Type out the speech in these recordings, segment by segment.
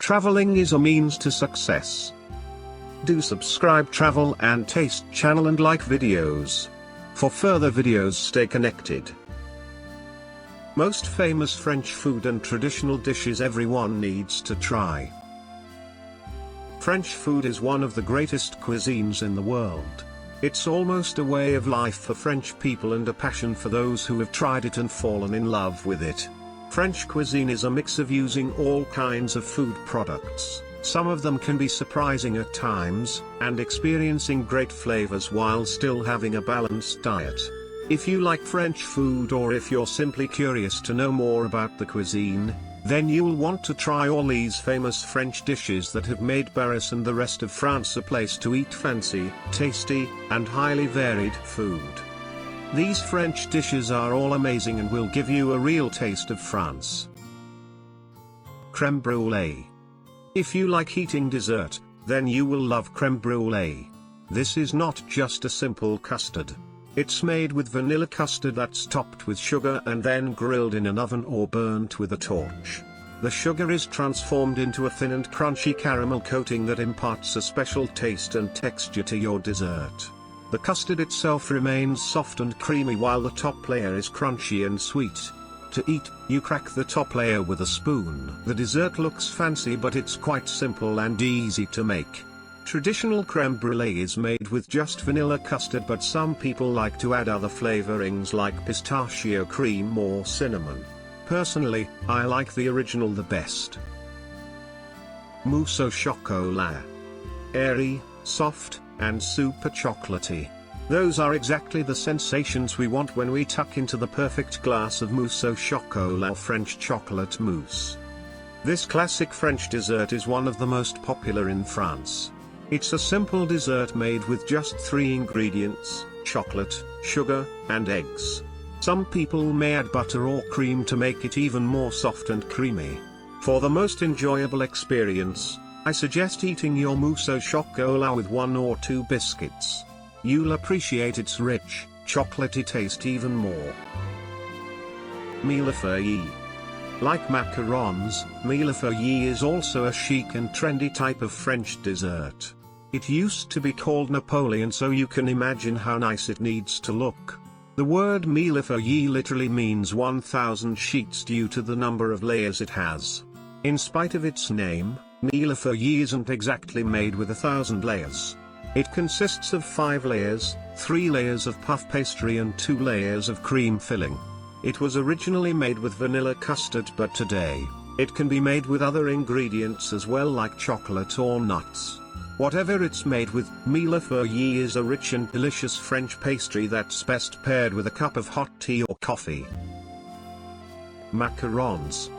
Traveling is a means to success. Do subscribe Travel and Taste channel and like videos. For further videos, stay connected. Most famous French food and traditional dishes everyone needs to try. French food is one of the greatest cuisines in the world. It's almost a way of life for French people and a passion for those who have tried it and fallen in love with it. French cuisine is a mix of using all kinds of food products. Some of them can be surprising at times, and experiencing great flavors while still having a balanced diet. If you like French food, or if you're simply curious to know more about the cuisine, then you'll want to try all these famous French dishes that have made Paris and the rest of France a place to eat fancy, tasty, and highly varied food. These French dishes are all amazing and will give you a real taste of France. Crème Brûlée. If you like eating dessert, then you will love crème brûlée. This is not just a simple custard. It's made with vanilla custard that's topped with sugar and then grilled in an oven or burnt with a torch. The sugar is transformed into a thin and crunchy caramel coating that imparts a special taste and texture to your dessert. The custard itself remains soft and creamy while the top layer is crunchy and sweet. To eat, you crack the top layer with a spoon. The dessert looks fancy, but it's quite simple and easy to make. Traditional crème brûlée is made with just vanilla custard, but some people like to add other flavorings like pistachio cream or cinnamon. Personally, I like the original the best. Mousse au chocolat. Airy, soft, and super chocolatey. Those are exactly the sensations we want when we tuck into the perfect glass of mousse au chocolat, French chocolate mousse. This classic French dessert is one of the most popular in France. It's a simple dessert made with just 3 ingredients: chocolate, sugar, and eggs. Some people may add butter or cream to make it even more soft and creamy. For the most enjoyable experience, I suggest eating your mousse au chocolat with 1 or 2 biscuits. You'll appreciate its rich, chocolatey taste even more. Mille-Feuille. Like macarons, Mille-Feuille is also a chic and trendy type of French dessert. It used to be called Napoleon, so you can imagine how nice it needs to look. The word Mille-Feuille literally means 1,000 sheets due to the number of layers it has. In spite of its name, Mille-Feuille isn't exactly made with 1,000 layers. It consists of 5 layers, 3 layers of puff pastry and 2 layers of cream filling. It was originally made with vanilla custard, but today, it can be made with other ingredients as well, like chocolate or nuts. Whatever it's made with, Mille-Feuille is a rich and delicious French pastry that's best paired with a cup of hot tea or coffee. Macarons.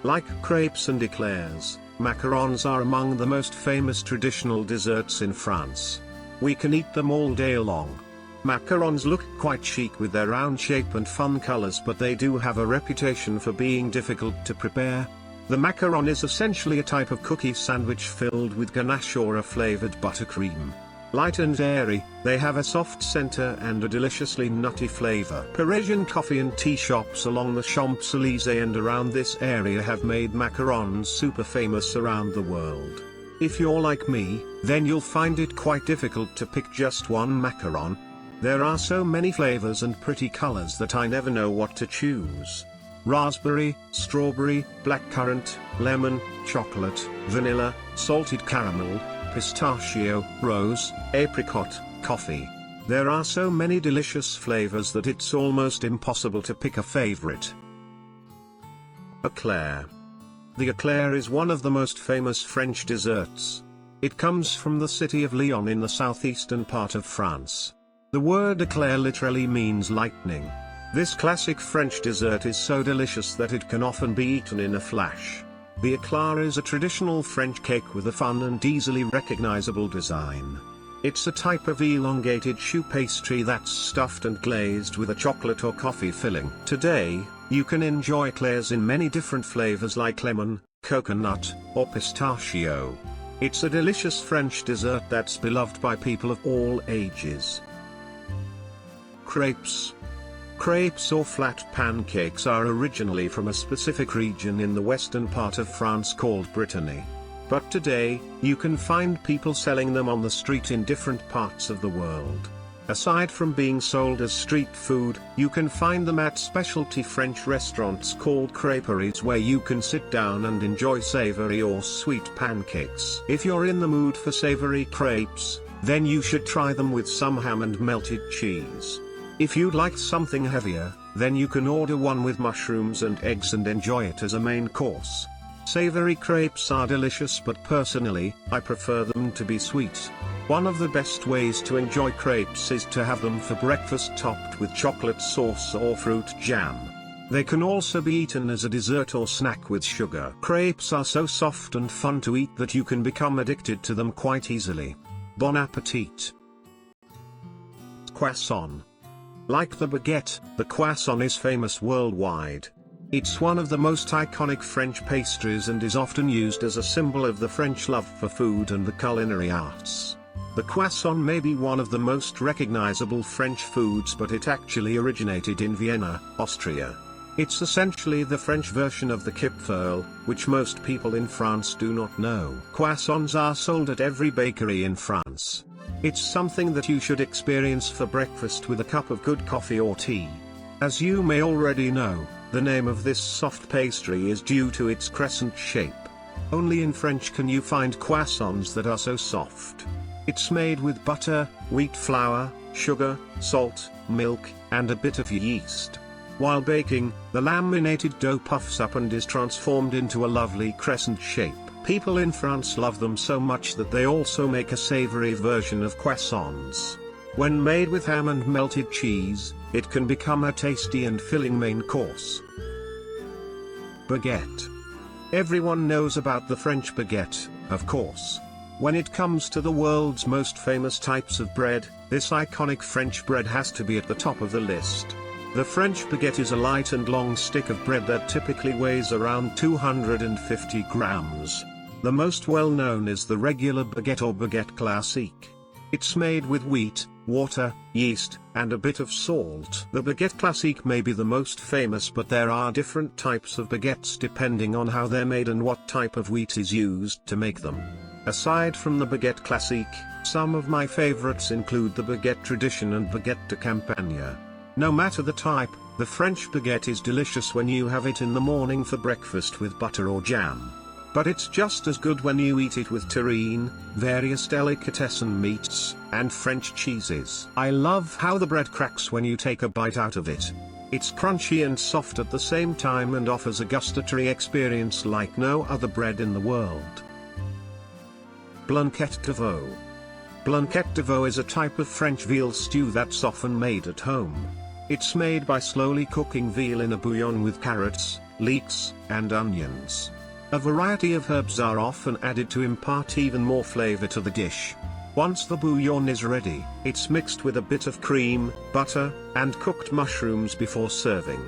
Like crêpes and eclairs, macarons are among the most famous traditional desserts in France. We can eat them all day long. Macarons look quite chic with their round shape and fun colors, but they do have a reputation for being difficult to prepare. The macaron is essentially a type of cookie sandwich filled with ganache or a flavored buttercream. Light and airy, they have a soft center and a deliciously nutty flavor. Parisian coffee and tea shops along the Champs-Élysées and around this area have made macarons super famous around the world. If you're like me, then you'll find it quite difficult to pick just one macaron. There are so many flavors and pretty colors that I never know what to choose. Raspberry, strawberry, blackcurrant, lemon, chocolate, vanilla, salted caramel, pistachio, rose, apricot, coffee. There are so many delicious flavors that it's almost impossible to pick a favorite. Eclair. The eclair is one of the most famous French desserts. It comes from the city of Lyon in the southeastern part of France. The word eclair literally means lightning. This classic French dessert is so delicious that it can often be eaten in a flash. The eclair is a traditional French cake with a fun and easily recognizable design. It's a type of elongated choux pastry that's stuffed and glazed with a chocolate or coffee filling. Today, you can enjoy eclairs in many different flavors like lemon, coconut, or pistachio. It's a delicious French dessert that's beloved by people of all ages. Crêpes. Crêpes or flat pancakes are originally from a specific region in the western part of France called Brittany. But today, you can find people selling them on the street in different parts of the world. Aside from being sold as street food, you can find them at specialty French restaurants called crêperies, where you can sit down and enjoy savory or sweet pancakes. If you're in the mood for savory crêpes, then you should try them with some ham and melted cheese. If you'd like something heavier, then you can order one with mushrooms and eggs and enjoy it as a main course. Savory crêpes are delicious, but personally, I prefer them to be sweet. One of the best ways to enjoy crêpes is to have them for breakfast topped with chocolate sauce or fruit jam. They can also be eaten as a dessert or snack with sugar. Crêpes are so soft and fun to eat that you can become addicted to them quite easily. Bon appétit! Croissant. Like the baguette, the croissant is famous worldwide. It's one of the most iconic French pastries and is often used as a symbol of the French love for food and the culinary arts. The croissant may be one of the most recognizable French foods, but it actually originated in Vienna, Austria. It's essentially the French version of the kipfel, which most people in France do not know. Croissants are sold at every bakery in France. It's something that you should experience for breakfast with a cup of good coffee or tea. As you may already know, the name of this soft pastry is due to its crescent shape. Only in French can you find croissants that are so soft. It's made with butter, wheat flour, sugar, salt, milk, and a bit of yeast. While baking, the laminated dough puffs up and is transformed into a lovely crescent shape. People in France love them so much that they also make a savory version of croissants. When made with ham and melted cheese, it can become a tasty and filling main course. Baguette. Everyone knows about the French baguette, of course. When it comes to the world's most famous types of bread, this iconic French bread has to be at the top of the list. The French baguette is a light and long stick of bread that typically weighs around 250 grams. The most well-known is the regular baguette or baguette classique. It's made with wheat, water, yeast, and a bit of salt. The baguette classique may be the most famous, but there are different types of baguettes depending on how they're made and what type of wheat is used to make them. Aside from the baguette classique, some of my favorites include the baguette tradition and baguette de campagne. No matter the type, the French baguette is delicious when you have it in the morning for breakfast with butter or jam. But it's just as good when you eat it with terrine, various delicatessen meats, and French cheeses. I love how the bread cracks when you take a bite out of it. It's crunchy and soft at the same time and offers a gustatory experience like no other bread in the world. Blanquette de Veau. Blanquette de Veau is a type of French veal stew that's often made at home. It's made by slowly cooking veal in a bouillon with carrots, leeks, and onions. A variety of herbs are often added to impart even more flavor to the dish. Once the bouillon is ready, it's mixed with a bit of cream, butter, and cooked mushrooms before serving.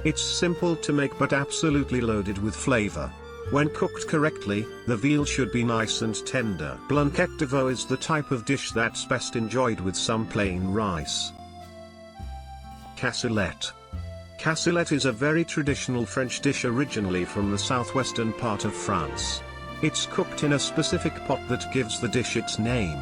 It's simple to make but absolutely loaded with flavor. When cooked correctly, the veal should be nice and tender. Blanquette de Veau is the type of dish that's best enjoyed with some plain rice. Cassoulet. Cassoulet is a very traditional French dish originally from the southwestern part of France. It's cooked in a specific pot that gives the dish its name.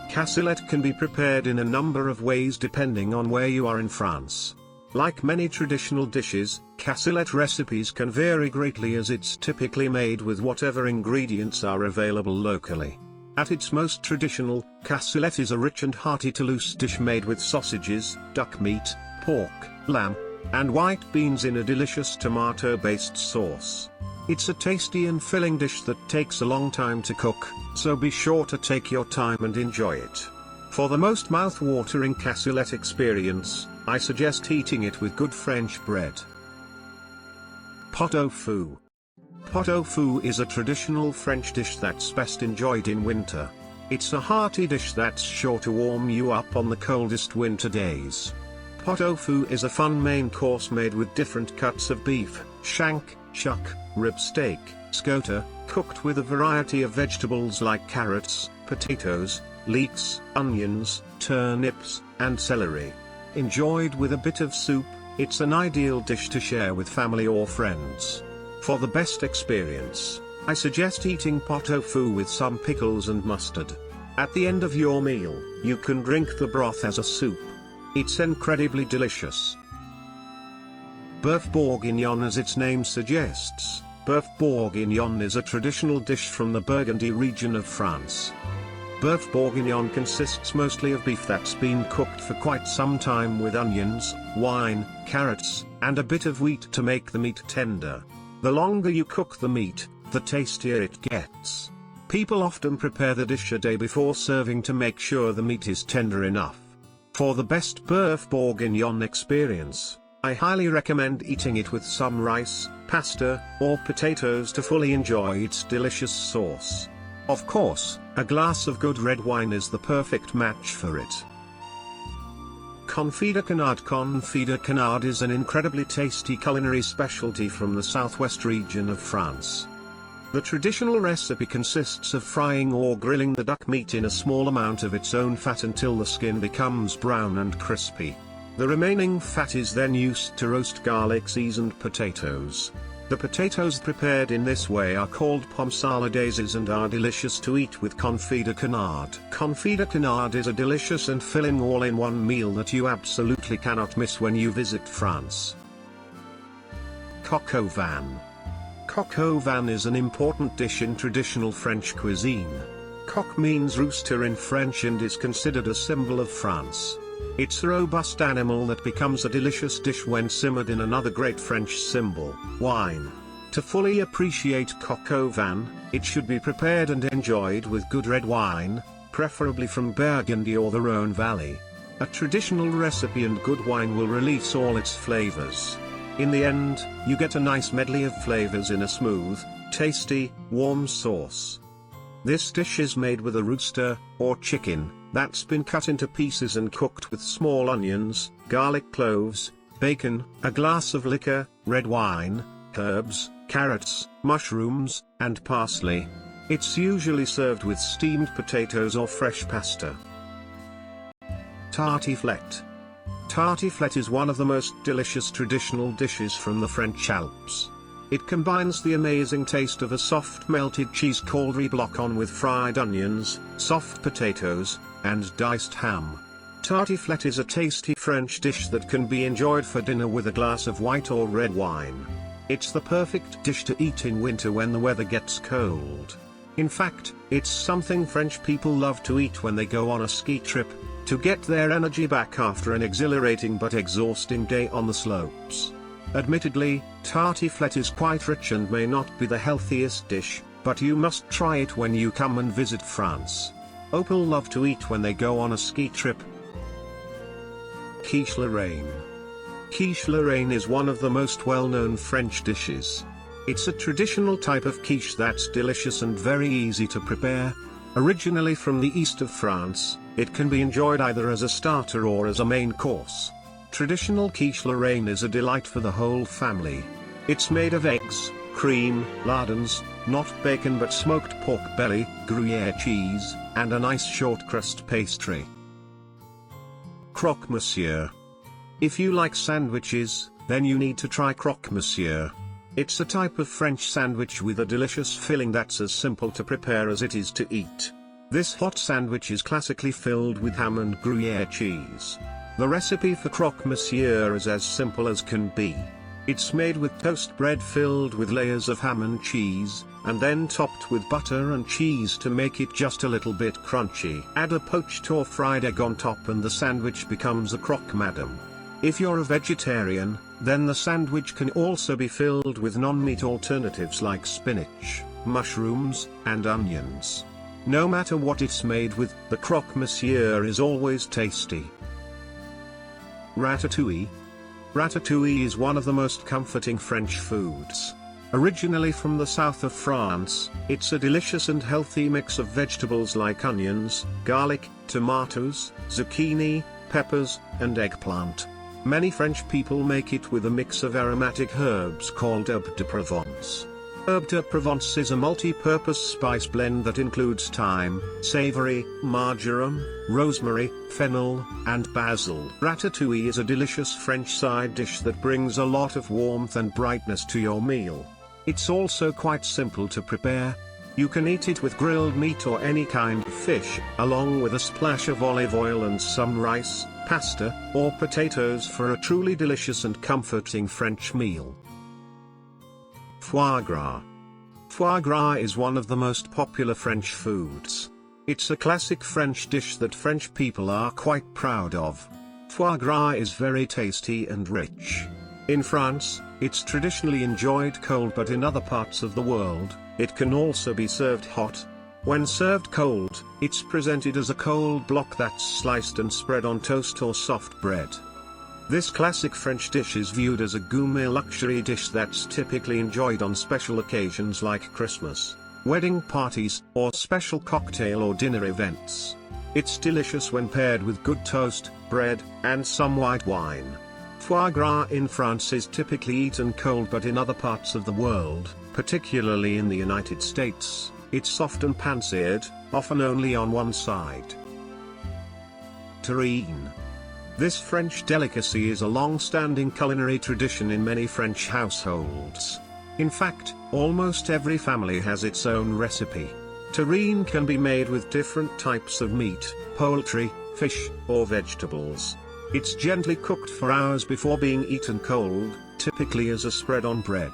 Cassoulet can be prepared in a number of ways depending on where you are in France. Like many traditional dishes, cassoulet recipes can vary greatly as it's typically made with whatever ingredients are available locally. At its most traditional, cassoulet is a rich and hearty Toulouse dish made with sausages, duck meat, pork, lamb, and white beans in a delicious tomato-based sauce. It's a tasty and filling dish that takes a long time to cook, so be sure to take your time and enjoy it. For the most mouth-watering cassoulet experience, I suggest eating it with good French bread. Pot-au-feu. Pot-au-feu is a traditional French dish that's best enjoyed in winter. It's a hearty dish that's sure to warm you up on the coldest winter days. Pot-au-feu is a fun main course made with different cuts of beef, shank, chuck, rib steak, scota, cooked with a variety of vegetables like carrots, potatoes, leeks, onions, turnips, and celery. Enjoyed with a bit of soup, it's an ideal dish to share with family or friends. For the best experience, I suggest eating pot-au-feu with some pickles and mustard. At the end of your meal, you can drink the broth as a soup. It's incredibly delicious. Boeuf Bourguignon, as its name suggests, Boeuf Bourguignon is a traditional dish from the Burgundy region of France. Boeuf Bourguignon consists mostly of beef that's been cooked for quite some time with onions, wine, carrots, and a bit of wheat to make the meat tender. The longer you cook the meat, the tastier it gets. People often prepare the dish a day before serving to make sure the meat is tender enough. For the best Boeuf Bourguignon experience, I highly recommend eating it with some rice, pasta, or potatoes to fully enjoy its delicious sauce. Of course, a glass of good red wine is the perfect match for it. Confit de Canard. Confit de Canard is an incredibly tasty culinary specialty from the southwest region of France. The traditional recipe consists of frying or grilling the duck meat in a small amount of its own fat until the skin becomes brown and crispy. The remaining fat is then used to roast garlic-seasoned potatoes. The potatoes prepared in this way are called pommes salades and are delicious to eat with confit de canard. Confit de canard is a delicious and filling all-in-one meal that you absolutely cannot miss when you visit France. Coq au vin. Coq au vin is an important dish in traditional French cuisine. Coq means rooster in French and is considered a symbol of France. It's a robust animal that becomes a delicious dish when simmered in another great French symbol, wine. To fully appreciate coq au vin, it should be prepared and enjoyed with good red wine, preferably from Burgundy or the Rhône Valley. A traditional recipe and good wine will release all its flavors. In the end, you get a nice medley of flavors in a smooth, tasty, warm sauce. This dish is made with a rooster, or chicken, that's been cut into pieces and cooked with small onions, garlic cloves, bacon, a glass of liquor, red wine, herbs, carrots, mushrooms, and parsley. It's usually served with steamed potatoes or fresh pasta. Tartiflette. Tartiflette is one of the most delicious traditional dishes from the French Alps. It combines the amazing taste of a soft melted cheese called riz blochon with fried onions, soft potatoes, and diced ham. Tartiflette is a tasty French dish that can be enjoyed for dinner with a glass of white or red wine. It's the perfect dish to eat in winter when the weather gets cold. In fact, it's something French people love to eat when they go on a ski trip, to get their energy back after an exhilarating but exhausting day on the slopes. Admittedly, tartiflette is quite rich and may not be the healthiest dish, but you must try it when you come and visit France. People love to eat when they go on a ski trip. Quiche Lorraine. Quiche Lorraine is one of the most well-known French dishes. It's a traditional type of quiche that's delicious and very easy to prepare. Originally from the east of France, it can be enjoyed either as a starter or as a main course. Traditional quiche Lorraine is a delight for the whole family. It's made of eggs, cream, lardons, not bacon but smoked pork belly, Gruyere cheese, and a nice short crust pastry. Croque Monsieur. If you like sandwiches, then you need to try Croque Monsieur. It's a type of French sandwich with a delicious filling that's as simple to prepare as it is to eat. This hot sandwich is classically filled with ham and Gruyere cheese. The recipe for Croque Monsieur is as simple as can be. It's made with toast bread filled with layers of ham and cheese, and then topped with butter and cheese to make it just a little bit crunchy. Add a poached or fried egg on top and the sandwich becomes a croque madame. If you're a vegetarian, then the sandwich can also be filled with non-meat alternatives like spinach, mushrooms, and onions. No matter what it's made with, the Croque Monsieur is always tasty. Ratatouille. Ratatouille is one of the most comforting French foods. Originally from the south of France, it's a delicious and healthy mix of vegetables like onions, garlic, tomatoes, zucchini, peppers, and eggplant. Many French people make it with a mix of aromatic herbs called herbe de Provence. Herbe de Provence is a multi-purpose spice blend that includes thyme, savory, marjoram, rosemary, fennel, and basil. Ratatouille is a delicious French side dish that brings a lot of warmth and brightness to your meal. It's also quite simple to prepare. You can eat it with grilled meat or any kind of fish, along with a splash of olive oil and some rice, pasta, or potatoes for a truly delicious and comforting French meal. Foie gras. Foie gras is one of the most popular French foods. It's a classic French dish that French people are quite proud of. Foie gras is very tasty and rich. In France, it's traditionally enjoyed cold, but in other parts of the world, it can also be served hot. When served cold, it's presented as a cold block that's sliced and spread on toast or soft bread. This classic French dish is viewed as a gourmet luxury dish that's typically enjoyed on special occasions like Christmas, wedding parties, or special cocktail or dinner events. It's delicious when paired with good toast, bread, and some white wine. Foie gras in France is typically eaten cold, but in other parts of the world, particularly in the United States, it's soft and pan-seared, often only on one side. Terrine. This French delicacy is a long-standing culinary tradition in many French households. In fact, almost every family has its own recipe. Terrine can be made with different types of meat, poultry, fish, or vegetables. It's gently cooked for hours before being eaten cold, typically as a spread on bread.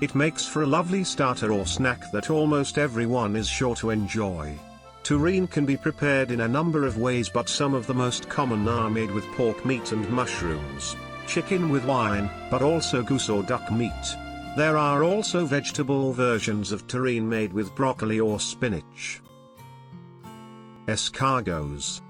It makes for a lovely starter or snack that almost everyone is sure to enjoy. Terrine can be prepared in a number of ways, but some of the most common are made with pork meat and mushrooms, chicken with wine, but also goose or duck meat. There are also vegetable versions of terrine made with broccoli or spinach. Escargots.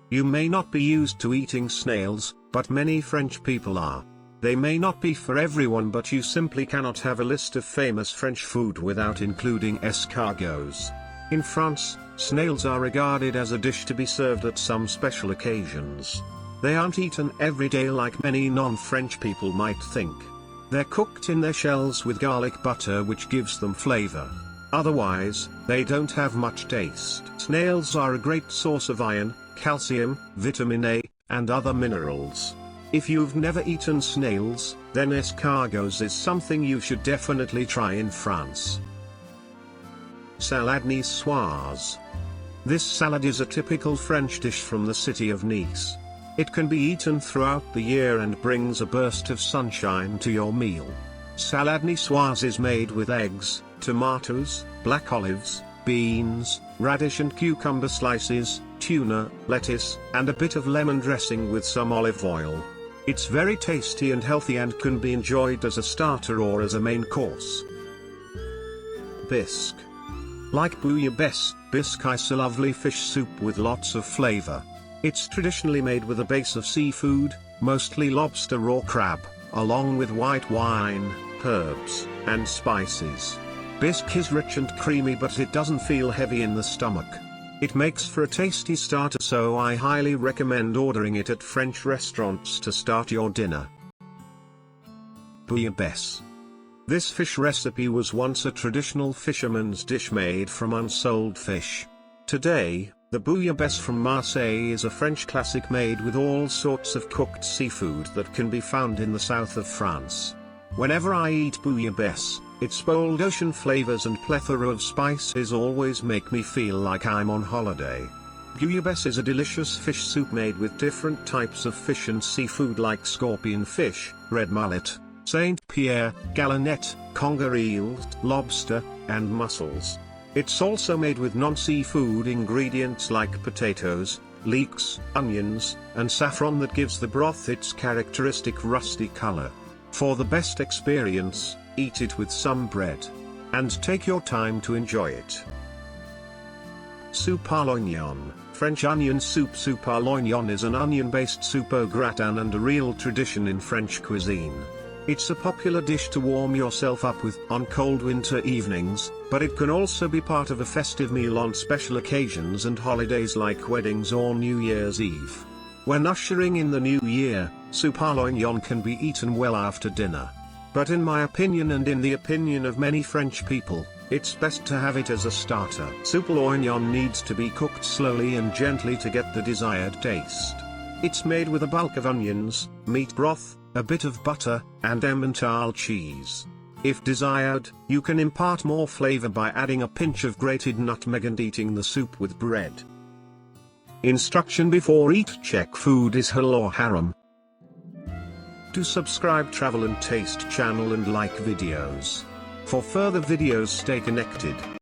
You may not be used to eating snails, but many French people are. They may not be for everyone, but you simply cannot have a list of famous French food without including escargots. In France, snails are regarded as a dish to be served at some special occasions. They aren't eaten every day like many non-French people might think. They're cooked in their shells with garlic butter, which gives them flavor. Otherwise, they don't have much taste. Snails are a great source of iron, calcium, vitamin A, and other minerals. If you've never eaten snails, then escargots is something you should definitely try in France. Salade Niçoise. This salad is a typical French dish from the city of Nice. It can be eaten throughout the year and brings a burst of sunshine to your meal. Salade Niçoise is made with eggs, tomatoes, black olives, beans, radish and cucumber slices, tuna, lettuce, and a bit of lemon dressing with some olive oil. It's very tasty and healthy and can be enjoyed as a starter or as a main course. Bisque. Like Bouillabaisse, Bisque is a lovely fish soup with lots of flavor. It's traditionally made with a base of seafood, mostly lobster or crab, along with white wine, herbs, and spices. Bisque is rich and creamy, but it doesn't feel heavy in the stomach. It makes for a tasty starter, so I highly recommend ordering it at French restaurants to start your dinner. Bouillabaisse. This fish recipe was once a traditional fisherman's dish made from unsold fish. Today, the bouillabaisse from Marseille is a French classic made with all sorts of cooked seafood that can be found in the south of France. Whenever I eat bouillabaisse, its bold ocean flavors and plethora of spices always make me feel like I'm on holiday. Bouillabaisse is a delicious fish soup made with different types of fish and seafood like scorpion fish, red mullet, Saint-Pierre, gallinette, conger eels, lobster, and mussels. It's also made with non-seafood ingredients like potatoes, leeks, onions, and saffron that gives the broth its characteristic rusty color. For the best experience, eat it with some bread. And take your time to enjoy it. Soupe à l'oignon. French onion soup. Soupe à l'oignon is an onion-based soup au gratin and a real tradition in French cuisine. It's a popular dish to warm yourself up with on cold winter evenings, but it can also be part of a festive meal on special occasions and holidays like weddings or New Year's Eve. When ushering in the new year, soupe à l'oignon can be eaten well after dinner. But in my opinion and in the opinion of many French people, it's best to have it as a starter. Soupe à l'oignon needs to be cooked slowly and gently to get the desired taste. It's made with a bulk of onions, meat broth, a bit of butter, and Emmental cheese. If desired, you can impart more flavor by adding a pinch of grated nutmeg and eating the soup with bread. Instruction before eat: check food is halal or haram. Do subscribe Travel and Taste channel and like videos. For further videos, stay connected.